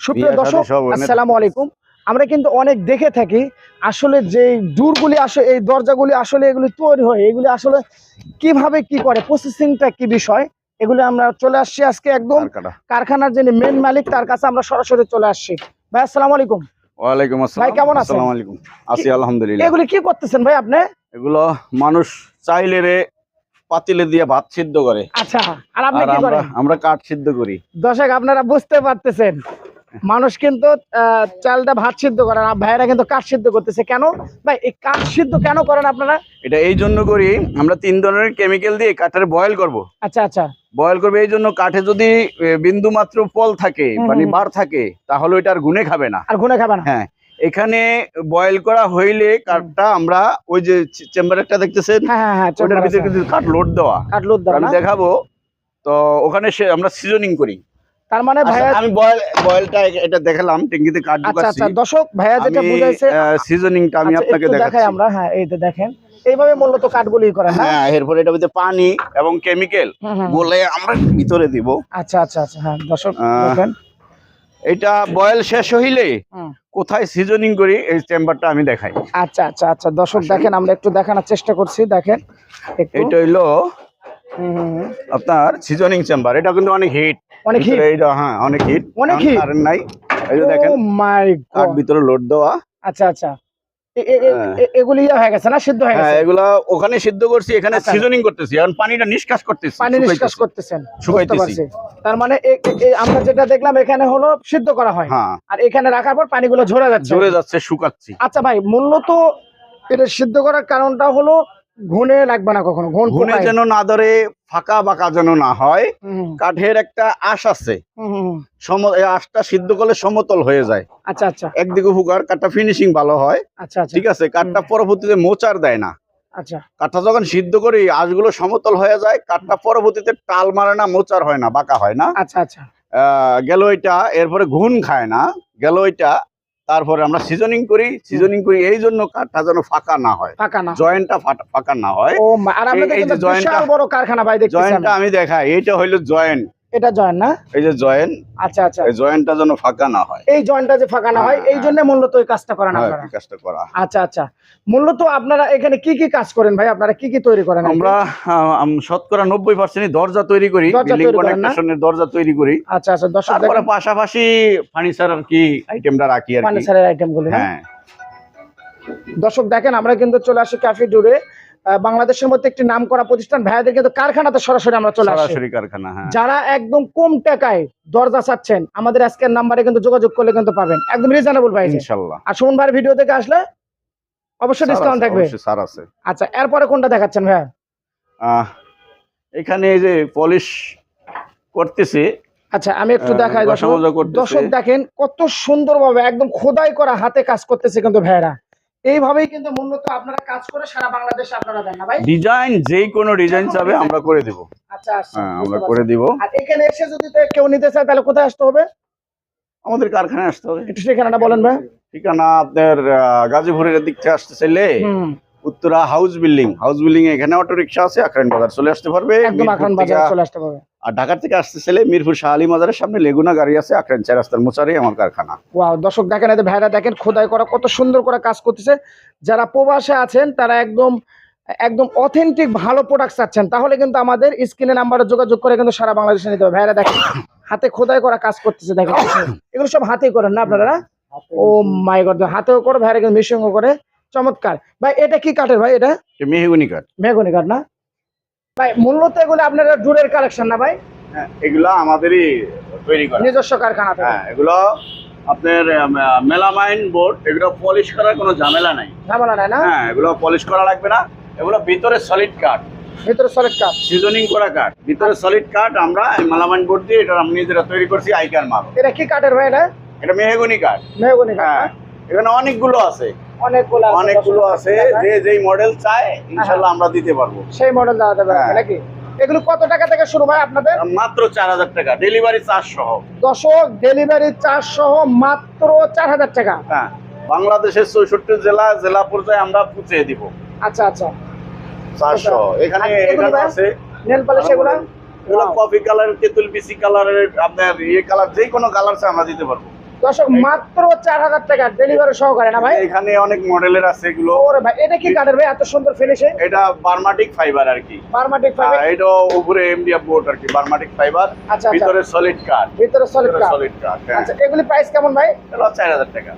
সুপ্রিয় দর্শক আসসালামু আলাইকুম। আমরা কিন্তু অনেক দেখে থাকি আসলে যে ডোরগুলি আসলে এই দরজাগুলি আসলে এগুলি তৈরি হয়, এগুলি আসলে কিভাবে কি করে, প্রসেসিংটা কি বিষয়, এগুলি আমরা চলে আসছি আজকে একদম কারখানার যিনি মেন মালিক তার কাছে আমরা সরাসরি চলে আসছি। ভাই আসসালামু আলাইকুম। ওয়ালাইকুম আসসালাম। ভাই কেমন আছেন? আসসালামু আলাইকুম। আছি আলহামদুলিল্লাহ। এগুলি কি করতেছেন ভাই আপনি? এগুলো মানুষ চাইলে রে পাতিলে দিয়ে ভাত সিদ্ধ করে। আচ্ছা, আর আপনি কি করেন? আমরা কাঠ সিদ্ধ করি। দর্শক আপনারা বুঝতে পারতেছেন, মানুষ কিন্তু চালটা ভাত সিদ্ধ করে না, ভাইরা কিন্তু কাঠ সিদ্ধ করতেছে। কেন ভাই এই কাঠ সিদ্ধ কেন করেন আপনারা? এটা এই জন্য করি, আমরা 3 ধরনের কেমিক্যাল দিয়ে কাঠের বয়েল করব। আচ্ছা আচ্ছা, বয়েল করবে এই জন্য কাঠে যদি বিন্দু মাত্র ফল থাকে মানে বার থাকে তাহলে এটা আর গুনে খাবে না। আর গুনে খাবে না। হ্যাঁ, এখানে বয়েল করা হইলে কাঠটা আমরা ওই যে চেম্বার একটা দেখতেছেন, ওটার ভিতরে কিন্তু কাঠ লোড দেওয়া, আমি দেখাবো। তো ওখানে আমরা সিজনিং করি। তার মানে ভাইয়া আমি বয়েলটা এটা দেখালাম, ট্যাঙ্কিতে কাঠ ঢুকাচ্ছি। আচ্ছা দর্শক ভাইয়া যেটা বুঝাইছে সিজনিংটা আমি আপনাকে দেখাচ্ছি আমরা। হ্যাঁ, এই যে দেখেন এইভাবে মূলত কাঠগুলি করেন না? হ্যাঁ, এরপর এটার ভিতরে পানি এবং কেমিক্যাল বলে আমরা ভিতরে দিব। আচ্ছা আচ্ছা আচ্ছা, হ্যাঁ দর্শক দেখেন এটা বয়েল শেষ হইলে কোথায় সিজনিং করি এই চেম্বারটা আমি দেখাই। আচ্ছা আচ্ছা আচ্ছা দর্শক দেখেন, আমরা একটু দেখানোর চেষ্টা করছি। দেখেন এটা হইলো আপনার সিজনিং চেম্বার। এটা কিন্তু অনেক হিট, অনেক হিট। এইটা হ্যাঁ অনেক হিট, অনেক হিট। কারেন্ট নাই, এই যে দেখেন মাই কাঠ ভিতরে লোড দেওয়া। আচ্ছা আচ্ছা, এগুলি হয়ে গেছে না, সিদ্ধ হয়ে গেছে? হ্যাঁ, এগুলা ওখানে সিদ্ধ করছি, এখানে সিজনিং করতেছি, এখন পানিটা নিষ্কাশ করতেছি, পানি নিষ্কাশ করতেছেন, শুকাইতেছি। তার মানে আমরা যেটা দেখলাম এখানে হলো সিদ্ধ করা হয়, আর এখানে রাখার পর পানিগুলো ঝরে যাচ্ছে, শুকাচ্ছি। আচ্ছা ভাই, মূলত এটা সিদ্ধ করার কারণটা হলো ঘুনে লাগবে না কখনো, ঘুনে যেন না ধরে, ফাঁকা বাঁকা যেন না হয়। কাঠের একটা আঁশ আছে, আঁশটা সিদ্ধ করলে সমতল হয়ে যায়। আচ্ছা আচ্ছা, একদিকে হুকার কাঠটা ফিনিশিং ভালো হয়। আচ্ছা আচ্ছা, ঠিক আছে, কাঠটা পরবর্তীতে মোচার দেয় না। আচ্ছা, কাঠটা যখন সিদ্ধ করি আঁশগুলো সমতল হয়ে যায়, কাঠটা পরবর্তীতে টাল মারে না, মোচার হয় না, বাঁকা হয় না। আচ্ছা আচ্ছা, গেল এটা, এরপরে ঘুন খায় না, গেল এটা। তারপরে আমরা সিজনিং করি এই জন্য কাঠটা যেন ফাঁকা না হয়, জয়েন্টটা ফাঁকা না হয়। বড় কারখানা ভাই, জয়েন্টটা আমি দেখাই, এইটা হইলো জয়েন্ট, এটা জয়েন্ট না? এই যে জয়েন্ট। আচ্ছা আচ্ছা, এই জয়েন্টটা যেন ফাঁকা না হয়, এই জয়েন্টটা যে ফাঁকা না হয় এই জন্য মূলত এই কাজটা করেন আপনারা? এই কাজটা করা। আচ্ছা আচ্ছা, মূলত আপনারা এখানে কি কি কাজ করেন ভাই? আপনারা কি কি তৈরি করেন? আমরা শতকরা 90% দরজা তৈরি করি, বিল্ডিং কানেকশনের দরজা তৈরি করি। আচ্ছা আচ্ছা, তারপরে পাশাপাশি ফার্নিচার আর কি আইটেমটা রাখি আর কি, ফার্নিচারের আইটেমগুলো। হ্যাঁ দর্শক দেখেন, আমরা কিন্তু চলে আসি ক্যাফে ডোরে, বাংলাদেশের মধ্যে একটি নামকরা প্রতিষ্ঠান। ভাইয়াদের কিন্তু কারখানাতে সরাসরি আমরা চলে আসি, সরাসরি কারখানা। হ্যাঁ, যারা একদম কম টাকায় দরজা চাচ্ছেন আমাদের আজকের নাম্বারে কিন্তু যোগাযোগ করলে কিন্তু পাবেন, একদম রিজনেবল প্রাইসে ইনশাআল্লাহ। আর সুমন ভাইয়ের ভিডিও দেখে আসলে অবশ্যই ডিসকাউন্ট থাকবে। স্যার আছে। আচ্ছা, এরপরে কোনটা দেখাচ্ছেন ভাইয়া? এখানে এই যে পলিশ করতেছে। আচ্ছা, আমি একটু দেখাই দর্শক দেখেন কত সুন্দরভাবে একদম খোদাই করা হাতে কাজ করতেছে কিন্তু ভাইয়ারা। এইভাবেই কিন্তু মূলত আপনারা কাজ করে সারা বাংলাদেশে আপনারা দেন না ভাই? ডিজাইন যে কোনো ডিজাইন চাবে আমরা করে দেব। আচ্ছা আচ্ছা, আমরা করে দেব। আর এখানে এসে যদি কেউ নিতে চায় তাহলে কোথায় আসতে হবে? আমাদের কারখানায় আসতে হবে। একটু ঠিকানাটা বলেন ভাই। ঠিকানা আপনার গাজীপুরের দিক থেকে আসতে চাইলে উত্তরা হাউস বিল্ডিং এখানে অটো রিকশা আছে, আখরান বাজার চলে আসতে পারবে, একদম আখরান বাজার চলে আসতে পারবে। আর ঢাকা থেকে আসতে চাইলে মিরপুর শাহ আলী মাজারের সামনে লেগুনা গাড়ি আছে, আখরান 4 রাস্তার মোচারে আমার কারখানা। ওয়াও, দর্শক দেখেন এই ভাইরা দেখেন খোদাই করা কত সুন্দর করে কাজ করতেছে। যারা প্রবাসে আছেন তারা একদম অথেন্টিক ভালো প্রোডাক্ট চাচ্ছেন তাহলে কিন্তু আমাদের স্ক্রিনে নাম্বারে যোগাযোগ করে কিন্তু সারা বাংলাদেশে নিতে হবে। ভাইরা দেখেন হাতে খোদাই করা কাজ করতেছে, দেখেন এগুলো সব হাতেই করেন না আপনারা? ও মাই গড, হাতেও করে, ভাইরা কিন্তু মেশিনও করে, চমৎকার। ভাই এটা কি কাঠের ভাই? এটা মেহগনি কাঠ। মেহগনি কাঠ না ভাই? মূলত এগুলো আপনারা ডোরের কালেকশন না ভাই? হ্যাঁ, এগুলো আমাদেরই তৈরি করা, নিজস্ব কারখানা। হ্যাঁ, এগুলো আপনার মেলামাইন বোর্ড, এগুলো পলিশ করার কোনো ঝামেলা নাই না? হ্যাঁ, এগুলো পলিশ করা লাগবে না, এগুলো ভিতরে সলিড কাঠ, সিজনিং করা কাঠ, ভিতরে সলিড কাঠ। আমরা মেলামাইন বোর্ড দিয়ে এটা আমি নিজেরা তৈরি করছি, আইকার মাল। এটা কি কাঠের ভাই? এটা মেহগনি কাঠ। হ্যাঁ, এখানে অনেকগুলো আছে, অনেকগুলো আছে, যে যেই মডেল চায় ইনশাআল্লাহ আমরা দিতে পারবো, সেই মডেল দেওয়া যাবে নাকি? এগুলো কত টাকা থেকে শুরু ভাই আপনাদের? মাত্র 4000 টাকা, ডেলিভারি চার্জ সহ। দর্শক, ডেলিভারি চার্জ সহ মাত্র 4000 টাকা। হ্যাঁ, বাংলাদেশের 64 জেলা পর্যায়ে আমরা পৌঁছে দিব। আচ্ছা আচ্ছা, 400। এখানে আছে নেল পলিশ, এগুলো কফি কালার, তেঁতুল বিসি কালারের, আপনার কালার যে কোনো কালার চাই আমরা দিতে পারবো। দর্শক মাত্র 4000 টাকা ডেলিভারি সহকারে না ভাই? এখানে অনেক মডেলের আছে এগুলো। ওরে ভাই এটা কি কাঠের ভাই এত সুন্দর ফিনিশিং? এটা বার্মাটিক ফাইবার আর কি। বার্মাটিক ফাইবার, এটা উপরে এমডিএফ বোর্ড আর কি, বার্মাটিক ফাইবার। আচ্ছা, ভিতরে সলিড কাঠ। ভিতরে সলিড কাঠ। সলিড কাঠ। আচ্ছা এগুলি প্রাইস কেমন ভাই? এটা 4000 টাকা।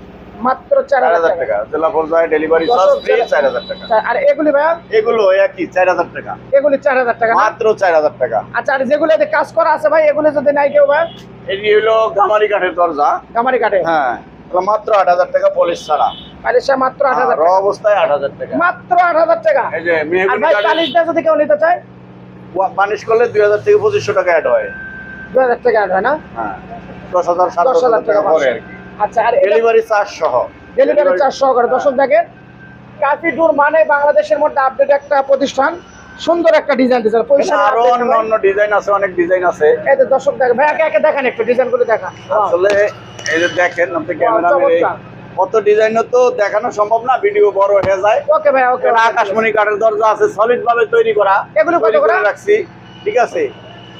মাত্র 4000 টাকা। জেলা পর্যায়ে ডেলিভারি চার্জ ফ্রি 4000 টাকা। আর এগুলি ভাই? এগুলো একই 4000 টাকা। এগুলি 4000 টাকা না? মাত্র 4000 টাকা। আচ্ছা আর যেগুলোতে কাজ করা আছে ভাই এগুলো যদি নাই কেউ ভাই? এটি হলো গামারি কাঠের দরজা। গামারি কাঠে? হ্যাঁ, এটা মাত্র 8000 টাকা পলিশ ছাড়া। পালিশটা মাত্র 8000 র টাকা। অবস্থায় 8000 টাকা। মাত্র 8000 টাকা। এই যে আর মেহগনি ভাই কাঠের পালিশটা যদি কেউ নিতে চায়? বানিশ করলে 2000 থেকে 2500 টাকা অ্যাড হয়। 2000 টাকা হয় না? হ্যাঁ, 10000 10,000 7000 টাকা পরে আর কি। আচ্ছা আর ডেলিভারি চার্জ সহ। ডেলিভারি চার্জ সহকারে। দর্শক দেখেন কাফি ট্যুর মানে বাংলাদেশের মধ্যে আপডেট একটা প্রতিষ্ঠান, সুন্দর একটা ডিজাইন দিয়েছে। এখানে আরো অন্য ডিজাইন আছে, অনেক ডিজাইন আছে। এই যে দর্শক দেখেন ভাই একে একে দেখেন একটু ডিজাইনগুলো দেখান। আসলে এই যে দেখেন আপনি ক্যামেরাম্যান, কত ডিজাইন তো দেখানো সম্ভব না, ভিডিও বড় হয়ে যায়। ওকে ভাই ওকে। আকাশমণি কাঠের দরজা আছে সলিড ভাবে তৈরি করা। এগুলো কত করে রাখছি? ঠিক আছে,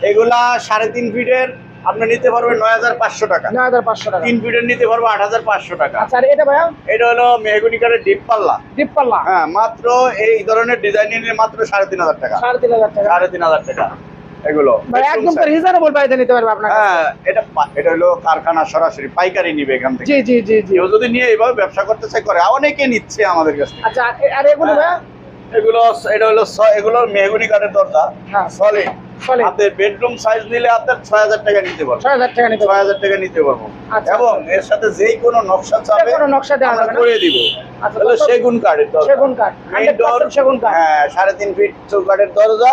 এগুলা 3.5 ফিটের আপনি নিতে পারবেন 9500 টাকা। 9500 টাকা। 3 ফিটের নিতে পারবো 8500 টাকা। আচ্ছা আর এটা ভাই? এটা হলো মেহগনি কাঠের ডিপ পাল্লা। ডিপ পাল্লা? হ্যাঁ, মাত্র এই ধরনের ডিজাইনের মাত্র 3500 টাকা। 3500 টাকা। 3500 টাকা এগুলো ভাই একদম তো রিজনেবল প্রাইসে নিতে পারবে আপনারা। হ্যাঁ, এটা হলো কারখানা সরাসরি পাইকারি নিবে এখান থেকে। জি জি জি জি। কেউ যদি নিয়ে এইভাবে ব্যবসা করতে চায় করে, অনেকে নিচ্ছে আমাদের কাছ থেকে। আচ্ছা আর এগুলো ভাই? এগুলো এটা হলো এগুলো মেহগনি কাঠের দরজা। হ্যাঁ সলিড। সলিড। আপনার বেডরুম সাইজ নিলে আপনার 6000 টাকা নিতে পারবো। 6000 টাকা নিতে পারবে। 6000 টাকা নিতে পারবো। আচ্ছা, এবং এর সাথে যেই কোনো নকশা চাবে কোনো নকশা দেওয়া আমরা যাবে না? করে দিব। আচ্ছা, তাহলে সেগুন কাঠের দরজা। সেগুন কাঠ। মেইন ডোর 100% সেগুন কাঠ। হ্যাঁ, 3.5 ফিট চৌকাঠের দরজা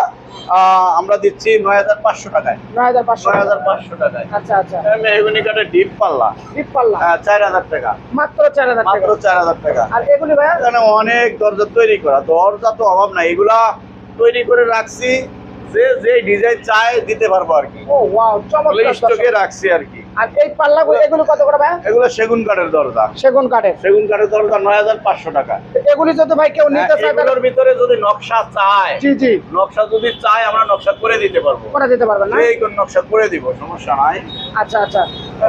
আমরা দিচ্ছি 9500 টাকায়। 9500 9500 টাকায়। আচ্ছা আচ্ছা। মেহগনি কাঠের ডিপ পাল্লা। ডিপ পাল্লা? 4000 টাকা। মাত্র 4000 টাকা। মাত্র 4000 টাকা। আর এগুলি ভাই? এখানে অনেক দরজা তৈরি করা, দরজা তো অভাব নাই, এগুলা তৈরি করে রাখছি, যে ডিজাইন চায় দিতে পারবো আর কি। ও ওয়াও চমৎকার। স্টকে রাখছি আর কি। আর এই পাল্লাগুলো এগুলো কত করে ভাই? এগুলো সেগুন কাঠের দরজা। সেগুন কাঠের? সেগুন কাঠের দরজা 9500 টাকা। এগুলি যদি ভাই কেউ নিতে চায় এগুলোর ভিতরে যদি নকশা চায়, জি জি, নকশা যদি চায় আমরা নকশা করে দিতে পারবো। করে দিতে পারবেন না? এই কোন নকশা করে দিব, সমস্যা নাই। আচ্ছা আচ্ছা।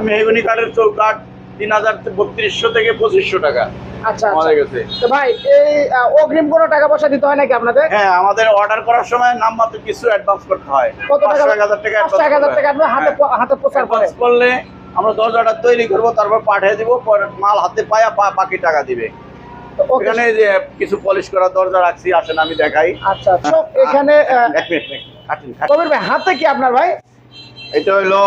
মেহগনি কাঠের চৌকাঠ 3200 থেকে 2500 টাকা আচ্ছা আমাদের কাছে। তো ভাই এই অগ্রিম কোনো টাকা পয়সা দিতে হয় নাকি আপনাদের? হ্যাঁ, আমাদের অর্ডার করার সময় নামমাত্র কিছু অ্যাডভান্স করতে হয়। কত টাকা? 1000 টাকা। 1000 টাকা আপনি হাতে পোষার পরে অ্যাডভান্স করলে আমরা দরজাটা তৈরি করব, তারপর পাঠিয়ে দিব, পরে মাল হাতে পায়া বাকি টাকা দিবে। এখানে যে কিছু পলিশ করা দরজা রাখছি, আসেন আমি দেখাই। আচ্ছা আচ্ছা। এখানে এক মিনিট কাটিং। কবির ভাই হাতে কি আপনার ভাই? এটা হলো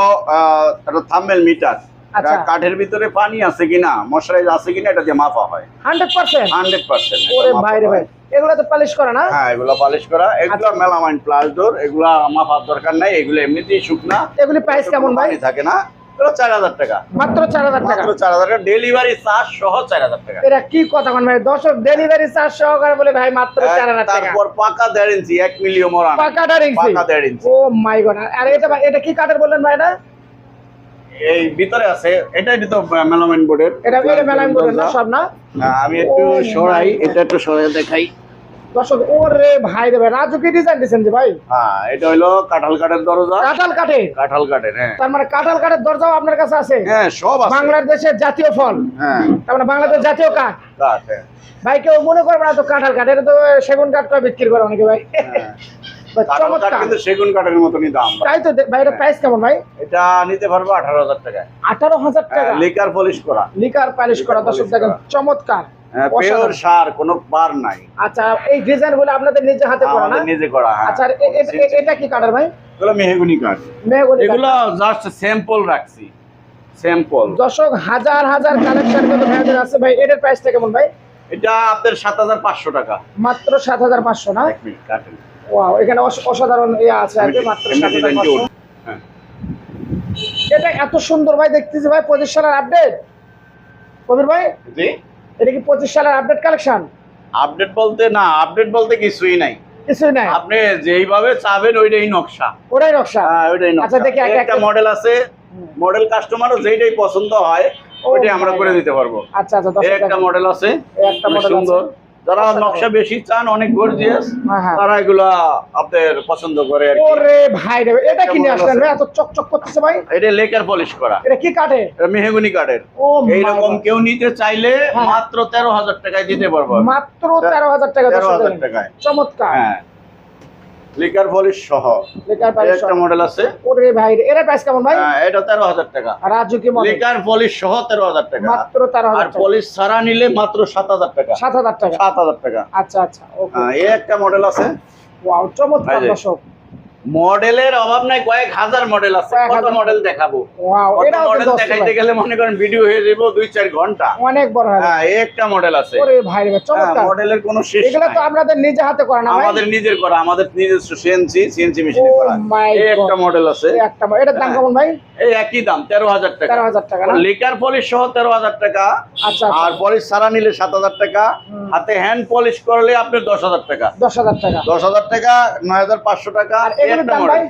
একটা থাম্বনেল মিটার। আচ্ছা। কাঠের ভিতরে পানি আছে কিনা, মশারাইজ আছে কিনা, এটা দিয়ে মাপা হয় 100%? 100%। ওরে ভাই রে ভাই, এগুলো তো পালিশ করা না? হ্যাঁ, এগুলো পালিশ করা। এগুলো মেলামাইন প্লাস ডোর, এগুলো মাপার দরকার নাই, এগুলো এমনিতেই শুকনা। এগুলি প্রাইস কেমন ভাই? পানি থাকে না। এগুলো 4000 টাকা। মাত্র 4000 টাকা? মাত্র 4000 টাকা। ডেলিভারি চার্জ সহ 4000 টাকা। এটা কি কথা কোন ভাই? দর্শক ডেলিভারি চার্জ সহকারে বলে ভাই মাত্র 4000 টাকা। তারপর পাকা 1.5 ইঞ্চি 1 মিলিয়ন মোড়া। পাকা 1.5 ইঞ্চি? পাকা 1.5 ইঞ্চি। ও মাই গড। আর এটা ভাই এটা কি কাঠের বললেন ভাই? এটা এই ভিতরে আছে, এটাই তো মেলামাইন বোর্ডের। এটা মেলামাইন বোর্ডের না সব না? আমি একটু সরাই, এটা একটু সরাই দেখাই। দর্শক ওরে ভাই রে ভাই, রাজু কি ডিজাইন দিয়েছেন যে ভাই? হ্যাঁ, এটা হলো কাঁঠাল কাঠের দরজা। কাঁঠাল কাঠের? কাঁঠাল কাঠের, হ্যাঁ। তার মানে কাঁঠাল কাঠের দরজাও আপনার কাছে আছে? হ্যাঁ, সব আছে। বাংলাদেশের জাতীয় ফল? হ্যাঁ, তার মানে বাংলাদেশের জাতীয় কাঠ? কাঠ, হ্যাঁ। ভাই কেউ মনে করবে না তো কাঁঠাল কাঠ, এটা তো সেগুন কাঠ করে বিক্রি করে অনেকে ভাই। ভাই, কাঁঠাল কাঠ চমৎকার। কিন্তু সেগুন কাঠের মতনই দাম। তাই তো ভাই, এটা প্রাইস কেমন ভাই? এটা নিতে পারবো 18000 টাকা। 18000 টাকা? লিকার পলিশ করা। লিকার পালিশ করা। দর্শক দেখেন চমৎকার। পিওর সার, কোনো বার নাই। আচ্ছা এই ডিজাইন গুলো আপনাদের নিজে হাতে করা না? আমাদের নিজে করা, হ্যাঁ। আচ্ছা আর এটা কি কাঠের ভাই? এগুলো মেহগনি কাঠ। মেহগনি কাঠ। এগুলো জাস্ট স্যাম্পল রাখছি, স্যাম্পল। দর্শক হাজার হাজার কালেকশন কিন্তু ভাইদের আছে ভাই। এটার প্রাইসটা কেমন ভাই? এটা আপনার 7500 টাকা। মাত্র 7500 না? এক মিনিট কাটেন। ওয়াও, এখানে অসাধারণ ইয়ে আছে আর কি, মাত্র 7500। হ্যাঁ, এটা এত সুন্দর ভাই দেখতেছি ভাই। 25 সালের আপডেট কবির ভাই? জি। এটা কি 25 সালের আপডেট কালেকশন? আপডেট বলতে না, আপডেট বলতে কিছুই নাই। কিছুই নাই? আপনি যেইভাবে চাবেন ওইটাই নকশা। ওটাই নকশা? হ্যাঁ, ওইটাই নকশা। আচ্ছা দেখি একটা মডেল আছে, মডেল কাস্টমারও যেইটাই পছন্দ হয় ওইটাই আমরা করে দিতে পারবো। আচ্ছা আচ্ছা। এই একটা মডেল আছে, এই একটা মডেল সুন্দর। যারা নকশা বেশি চান, অনেক গর্জিয়াস, হ্যাঁ। তারা এগুলা আপনার পছন্দ করে আর কি। ওরে ভাই রে, এটা কিনে আসলেন ভাই, এত চকচক করতেছে ভাই। এটা লেকার পলিশ করা, এটা কি কাটে? এটা মেহগনি কাঠের। ও এইরকম কেউ নিতে চাইলে হ্যাঁ। মাত্র 13,000 টাকায় দিতে পারবো। মাত্র 13,000 টাকা। 13,000 টাকায়। চমৎকার। হ্যাঁ, লিকার পলিশ সহ লিকার পলিশ একটা মডেল আছে। ওরে ভাই রে, এর প্রাইস কেমন ভাই? হ্যাঁ, এটা 13,000 টাকা। রাজু কি মডেল? লিকার পলিশ সহ 13,000 টাকা। মাত্র 13,000 আর টাকা। পলিশ ছাড়া নিলে মাত্র 7,000 টাকা। 7,000 টাকা। 7,000 টাকা। আচ্ছা আচ্ছা, ওকে। এই একটা মডেল আছে। ওয়াও, চমৎকার এই যে। দর্শক। মডেলের অভাব নাই, কয়েক হাজার মডেল আছে। কয়েক কত হাজার মডেল দেখাবো? ওয়াও, কত এটাও তো মডেল 10 দেখাইতে ভাই। গেলে মনে করেন ভিডিও হয়ে যাবে 2-4 ঘন্টা। অনেক বড় হয়। হ্যাঁ, এই একটা মডেল আছে। ওরে ভাই রে, চমৎকার। মডেলের কোনো শেষ এগুলো তো নাই। আপনাদের নিজে হাতে করা না ভাই? আমাদের নিজের করা, আমাদের নিজস্ব সিএনসি মেশিনে Oh করা। my এই একটা God। মডেল আছে। এই একটা এটার দাম হ্যাঁ। কেমন ভাই? এই একই দাম, 13,000 টাকা। 13,000 টাকা না? লিকার পলিশ সহ 13,000 টাকা। আচ্ছা, আর পলিশ ছাড়া নিলে 7,000 টাকা। হাতে হ্যান্ড পলিশ করলে আপনার 10,000 টাকা। 10,000 টাকা। 10,000 টাকা, 9,500 টাকা। আর এই এগুলোর একটা দাম মডেল। ভাই?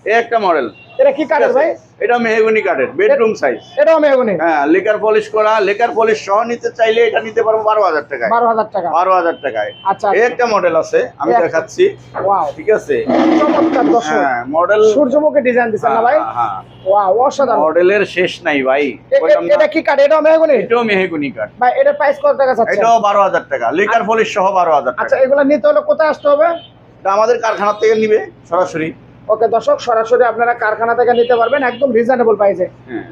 এই একটা মডেল। এটা কি কাঠের ভাই? এটা মেহগনি কাঠের, বেডরুম সাইজ। এটাও মেহগনি। হ্যাঁ, লিকার পলিশ করা। লিকার পলিশ সহ নিতে চাইলে এটা নিতে পারবো 12,000 টাকায়। 12,000 টাকা। 12,000 টাকায়। আচ্ছা এই একটা মডেল আছে, আমি এই একটা। দেখাচ্ছি। ওয়াও, ঠিক আছে। চমৎকার দর্শক। হ্যাঁ, মডেল। সূর্যমুখী ডিজাইন দিছেন না ভাই? হ্যাঁ, ওয়াও, অসাধারণ। মডেলের শেষ নাই ভাই। বললাম না, এটা কি কাঠ? এটাও মেহগনি? এটাও মেহগনি কাঠ। ভাই এটার প্রাইস কত টাকা চাচ্ছেন? এটাও 12,000 টাকা। লিকার পলিশ সহ 12,000 আচ্ছা, টাকা। এগুলো নিতে হলে কোথায় আসতে হবে? এটা আমাদের কারখানা থেকে নিবে সরাসরি। ওকে দর্শক, সরাসরি আপনারা কারখানা থেকে নিতে পারবেন একদম রিজনেবল প্রাইসে। হ্যাঁ।